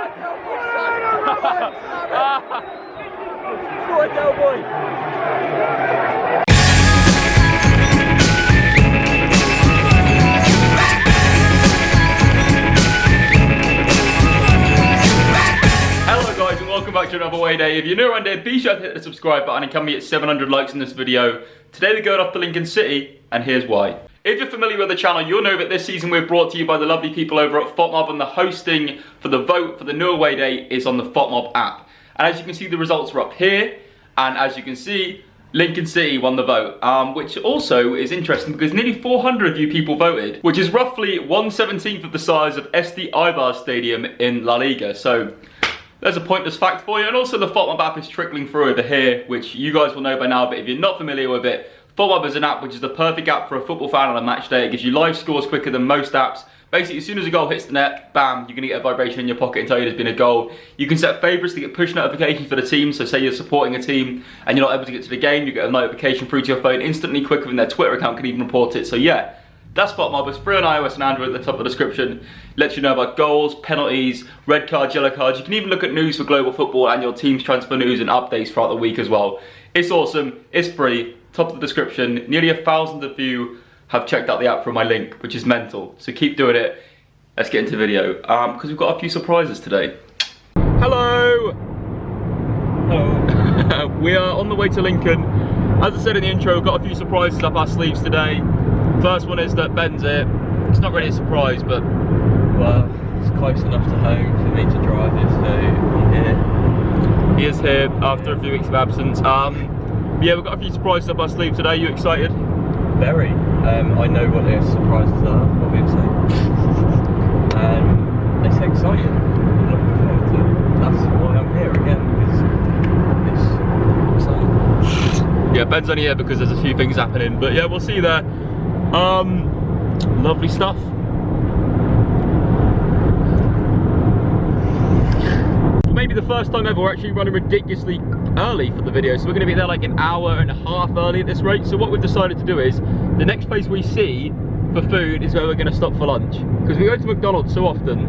son! Go on, cowboy! Hello guys and welcome back to another Awayday. If you're new around here, be sure to hit the subscribe button and come me at 700 likes in this video. Today we're going off to Lincoln City, and here's why. If you're familiar with the channel, you'll know that this season we're brought to you by the lovely people over at FOTMob, and the hosting for the vote for the new Awayday is on the FOTMob app. And as you can see, the results are up here, and as you can see, Lincoln City won the vote, which also is interesting because nearly 400 of you people voted, which is roughly 1/17 of the size of SD Ibar Stadium in La Liga. So there's a pointless fact for you. And also the FOTMob app is trickling through over here, which you guys will know by now, but if you're not familiar with it, FOTMob is an app which is the perfect app for a football fan on a match day. It gives you live scores quicker than most apps. Basically, as soon as a goal hits the net, bam, you're gonna get a vibration in your pocket and tell you there's been a goal. You can set favorites to get push notifications for the team. So say you're supporting a team and you're not able to get to the game, you get a notification through to your phone instantly, quicker than their Twitter account can even report it. So yeah, that's FOTMob. It's free on iOS and Android at the top of the description. Lets you know about goals, penalties, red cards, yellow cards. You can even look at news for global football and your team's transfer news and updates throughout the week as well. It's awesome, it's free, top of the description. Nearly 1,000 of you have checked out the app from my link, which is mental. So keep doing it. Let's get into the video, because we've got a few surprises today. Hello! Hello. We are on the way to Lincoln. As I said in the intro, we've got a few surprises up our sleeves today. First one is that Ben's here. It's not really a surprise, but well, it's close enough to home for me to drive it, so I'm here. He is here after a few weeks of absence. Yeah, we've got a few surprises up our sleeve today. You excited? Very. I know what the surprises are, obviously. It's exciting. I'm looking forward to it. That's why I'm here again, because it's exciting. Yeah, Ben's only here because there's a few things happening, but yeah, we'll see you there. Lovely stuff. Maybe the first time ever we're actually running ridiculously early for the video, so we're going to be there like an hour and a half early at this rate. So what we've decided to do is, the next place we see for food is where we're going to stop for lunch, because we go to McDonald's so often.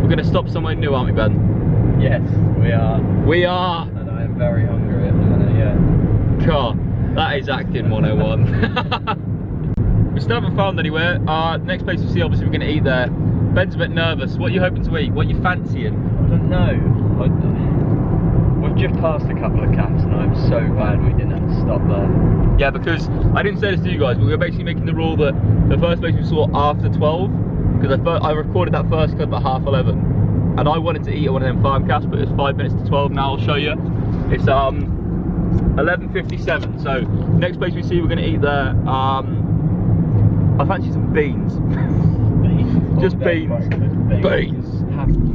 We're going to stop somewhere new, aren't we, Ben? Yes, we are. We are. And I am very hungry at the minute, yeah. Car, that is acting 101. We still haven't found anywhere. Next place we see, obviously we're going to eat there. Ben's a bit nervous. What are you hoping to eat? What are you fancying? I don't know. We've just passed a couple of cafes and I'm so glad we didn't have to stop there. Yeah, because I didn't say this to you guys, but we were basically making the rule that the first place we saw after 12, because I recorded that first clip at 11:30, and I wanted to eat at one of them farm cafes, but it's 5 minutes to 12 now. I'll show you. It's 11:57. So next place we see, we're going to eat there. I fancy some beans. Just beans. Beans.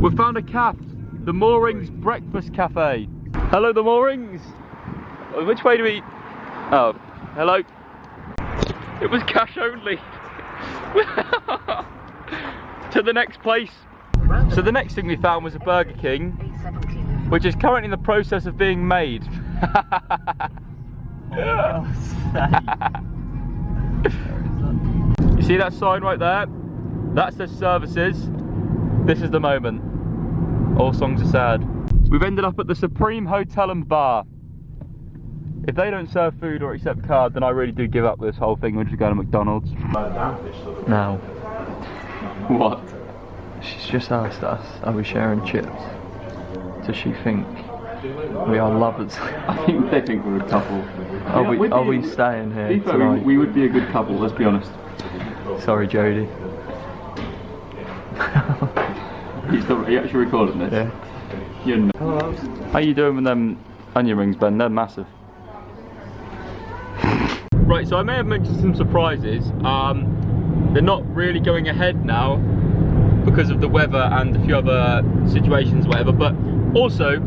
We've found a cafe, the Moorings Breakfast Cafe. Hello, the Moorings. Which way do we? Oh, hello. It was cash only. To the next place. So the next thing we found was a Burger King, which is currently in the process of being made. You see that sign right there? That says services. This is the moment. All songs are sad. We've ended up at the Supreme Hotel and Bar. If they don't serve food or accept card, then I really do give up this whole thing. We're just going to McDonald's. Now. What? She's just asked us, are we sharing chips? Does she think we are lovers? I think they think we're a couple. Are we staying here tonight? We would be a good couple, let's be honest. Sorry, Jodie. Are you actually recording this? Yeah. Hello. How you doing with them onion rings, Ben? They're massive. Right, so I may have mentioned some surprises. They're not really going ahead now because of the weather and a few other situations, whatever, but also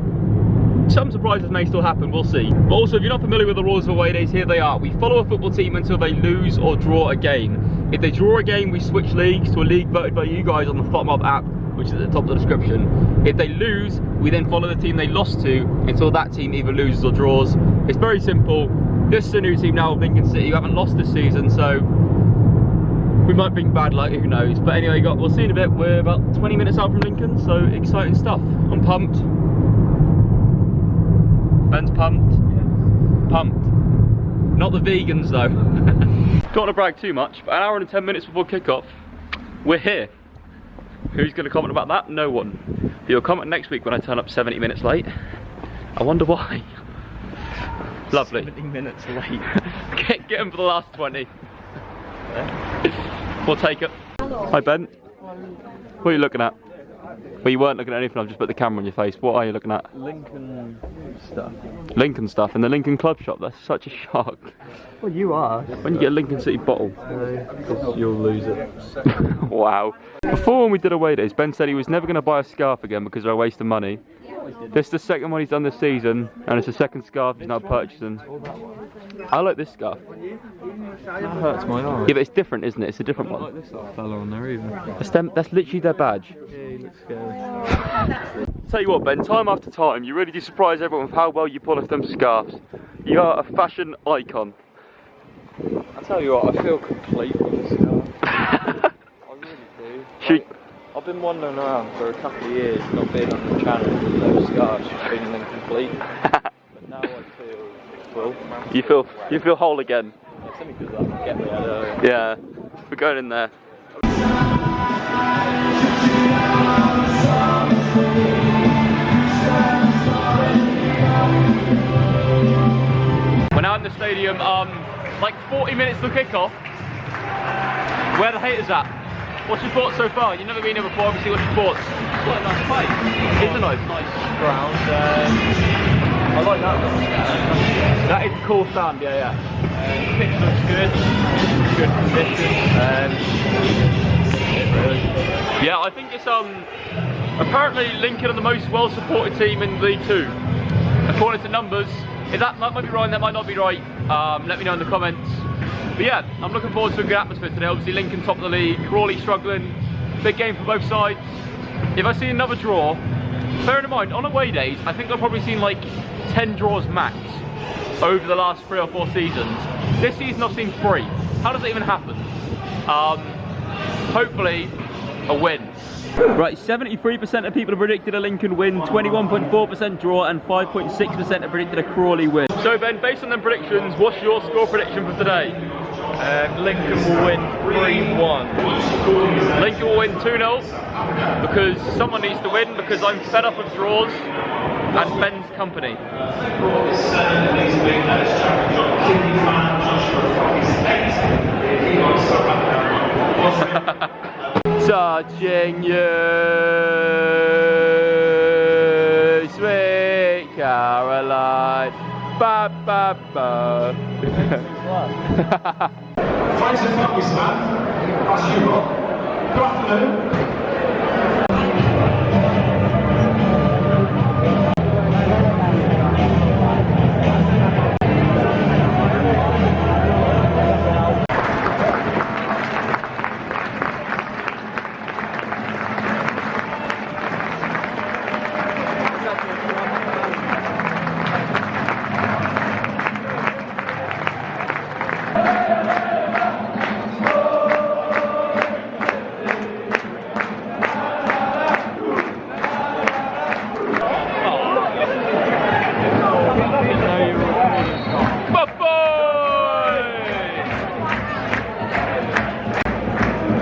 some surprises may still happen, we'll see. But also, if you're not familiar with the rules of Awaydays, here they are. We follow a football team until they lose or draw a game. If they draw a game, we switch leagues to a league voted by you guys on the FOTMob app, which is at the top of the description. If they lose, we then follow the team they lost to until that team either loses or draws. It's very simple. This is a new team now of Lincoln City, who haven't lost this season, so We might bring bad luck, who knows. But anyway, we'll see in a bit. We're about 20 minutes out from Lincoln, so exciting stuff. I'm pumped. Ben's pumped. Yeah. Pumped. Not the vegans though. Don't want to brag too much, but an hour and 10 minutes before kickoff, we're here. Who's going to comment about that? No one. But you'll comment next week when I turn up 70 minutes late. I wonder why. Lovely. 70 minutes late. Get him for the last 20. We'll take it. Hi Ben. What are you looking at? Well, you weren't looking at anything, I've just put the camera on your face. What are you looking at? Lincoln stuff. Lincoln stuff in the Lincoln Club shop, that's such a shock. Well, you are. When you get a Lincoln City bottle. Because you'll lose it. Wow. Before when we did away days, Ben said he was never going to buy a scarf again because they're a waste of money. This is the second one he's done this season, and it's the second scarf he's now purchasing. I like this scarf. That hurts my arm. Yeah, but it's different, isn't it? It's a different one. I don't like this little fella on there either. That's literally their badge. Yeah, he looks scary. Tell you what, Ben, time after time, you really do surprise everyone with how well you pull off them scarves. You are a fashion icon. I tell you what, I feel complete with this scarf. I really do. I've been wandering around for a couple of years, not being on the channel with those scarves, just feeling incomplete. But now I feel full. You feel whole again. It's only because I can get me out earlier. Yeah, we're going in there. We're now in the stadium, like 40 minutes till kickoff. Where are the haters at? What's your thoughts so far? You've never been here before, obviously. What's your thoughts? It's quite a nice place. It's a nice ground. I like that little stand. That is a cool stand, yeah. The pitch looks good. Good condition. Yeah, I think it's apparently Lincoln are the most well-supported team in League 2. According to numbers. If that might be right, that might not be right. Let me know in the comments. But yeah, I'm looking forward to a good atmosphere today. Obviously Lincoln top of the league, Crawley struggling. Big game for both sides. If I see another draw, bearing in mind, on away days, I think I've probably seen like 10 draws max over the last 3 or 4 seasons. This season I've seen 3. How does it even happen? Hopefully, a win. Right, 73% of people have predicted a Lincoln win, 21.4% draw, and 5.6% have predicted a Crawley win. So Ben, based on them predictions, what's your score prediction for today? Lincoln will win 3-1. Lincoln will win 2-0, because someone needs to win, because I'm fed up of draws and Ben's company. Touching you, sweet Caroline. Ba ba ba. Thanks for coming, Sam. That's you, Rob. Good afternoon.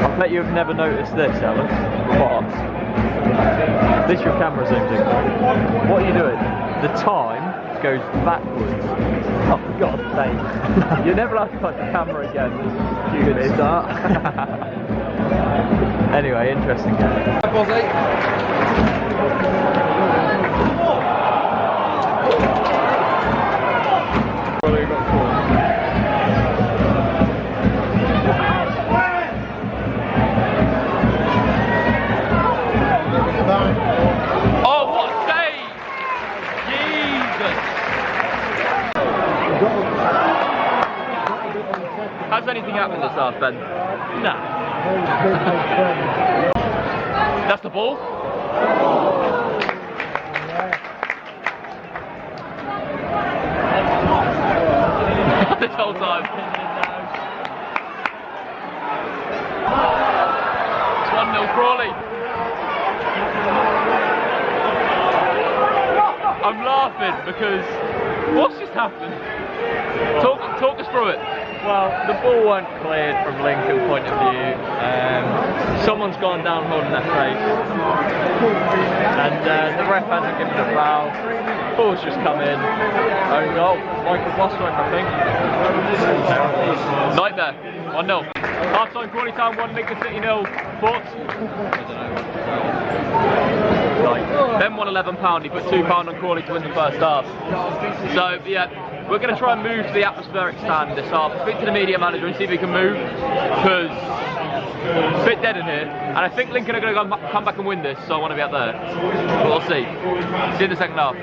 I bet you've never noticed this, Alex. What? This your camera zooms in. What are you doing? The time goes backwards. Oh, for God's sake. You're never allowed to touch the camera again. You can start. Anyway, interesting game. Oh, what a save! Jesus! Has anything happened this half, Ben? No. That's the ball? This whole time. I'm laughing because what's just happened? Talk us through it. Well, the ball weren't cleared from Lincoln point of view. Someone's gone down holding their face, and the ref hasn't given a foul. Ball's just come in. Own goal. Michael Boswick, I think. Nightmare. 1-0. Half-time, Crawley Town 1, Lincoln City 0. Thoughts? Ben won £11. He put £2 on Crawley to win the first half. So yeah, we're going to try and move to the atmospheric stand this half. Speak to the media manager and see if we can move, because it's a bit dead in here. And I think Lincoln are going to come back and win this, so I want to be up there. But we'll see. See you in the second half.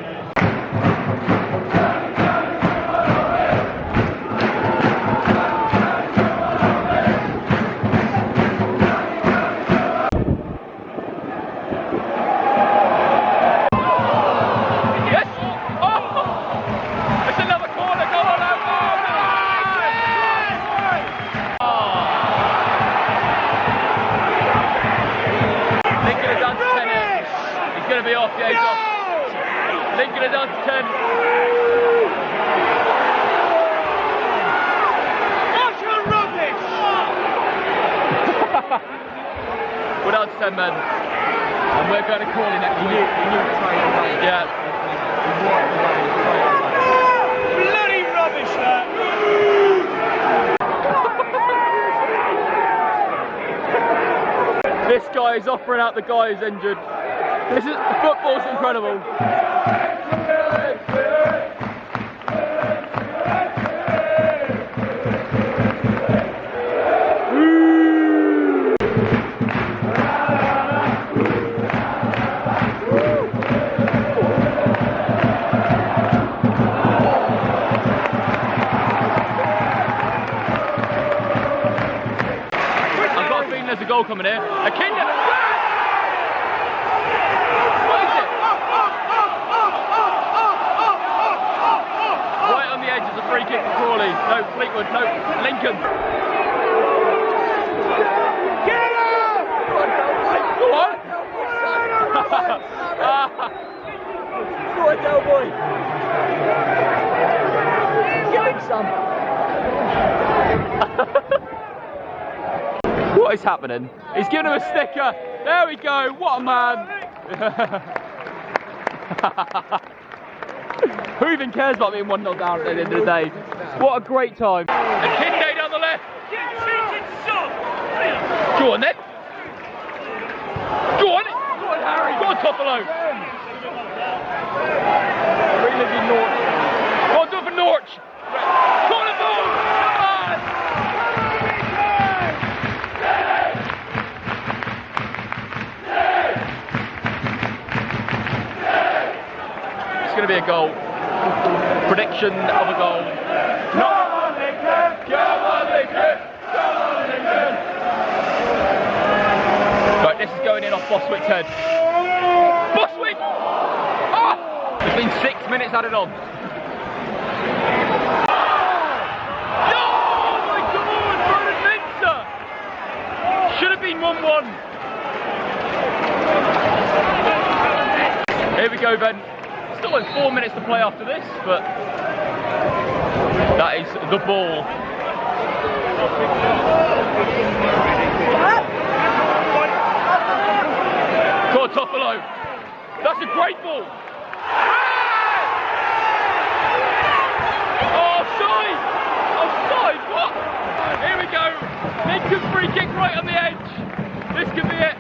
Be off, yeah, he's off. Lincoln are down to 10. That's your rubbish! We're down to 10 men. And we're going to Crawley next week. Yeah. Bloody rubbish, that! This guy is offering out the guy who's injured. This is, football's incredible. I've got a feeling there's a goal coming here. A Kenya! It's a free kick for Crawley. No, Fleetwood. No, Lincoln. Get up! Go on! Go on, Cowboy! Give him some. What is happening? He's giving him a sticker. There we go. What a man! Who even cares about being 1-0 down at the end of the day? What a great time. And Kinde down the left. Go on then. Go on. Go on, Harry. Go on, Toffolo. Really good Norwich. Go on, do it for Norwich. Go on, the ball. Come on. It's going to be a goal. Prediction of a goal. Come on, Lincoln! Come on, Lincoln! Come on, Lincoln! Right, this is going in off Boswick's head. Boswick! Oh! There's been 6 minutes added on. Oh my God! Bernard Minster! Should have been 1-1. Here we go, Ben. Still like 4 minutes to play after this, but that is the ball. Go on, Toffolo. That's a great ball. Offside! Offside, what? Here we go. Lincoln free kick right on the edge. This could be it.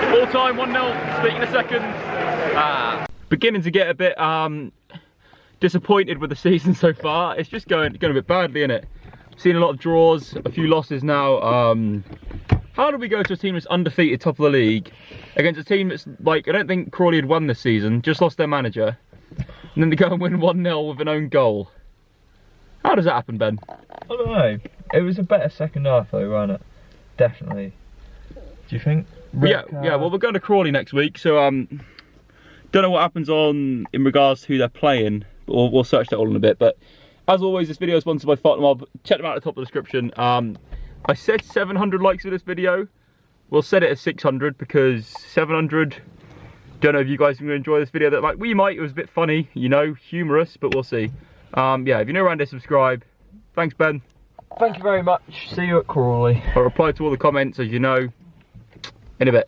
Full time, 1-0, speaking a second. Beginning to get a bit disappointed with the season so far. It's just going a bit badly, isn't it? Seen a lot of draws, a few losses now. How do we go to a team that's undefeated, top of the league, against a team that's like, I don't think Crawley had won this season, just lost their manager, and then they go and win 1-0 with an own goal? How does that happen, Ben? I don't know. It was a better second half though, wasn't it? Definitely. Do you think? Yeah, well, we're going to Crawley next week, so don't know what happens in regards to who they're playing, but we'll search that all in a bit. But as always, this video is sponsored by Fartner Mob. Check them out at the top of the description. I said 700 likes for this video. We'll set it at 600 because 700. Don't know if you guys are going to enjoy this video. That like we might. It was a bit funny, you know, humorous, but we'll see. Yeah, if you're new around here, subscribe. Thanks, Ben. Thank you very much. See you at Crawley. I'll reply to all the comments, as you know, in a bit.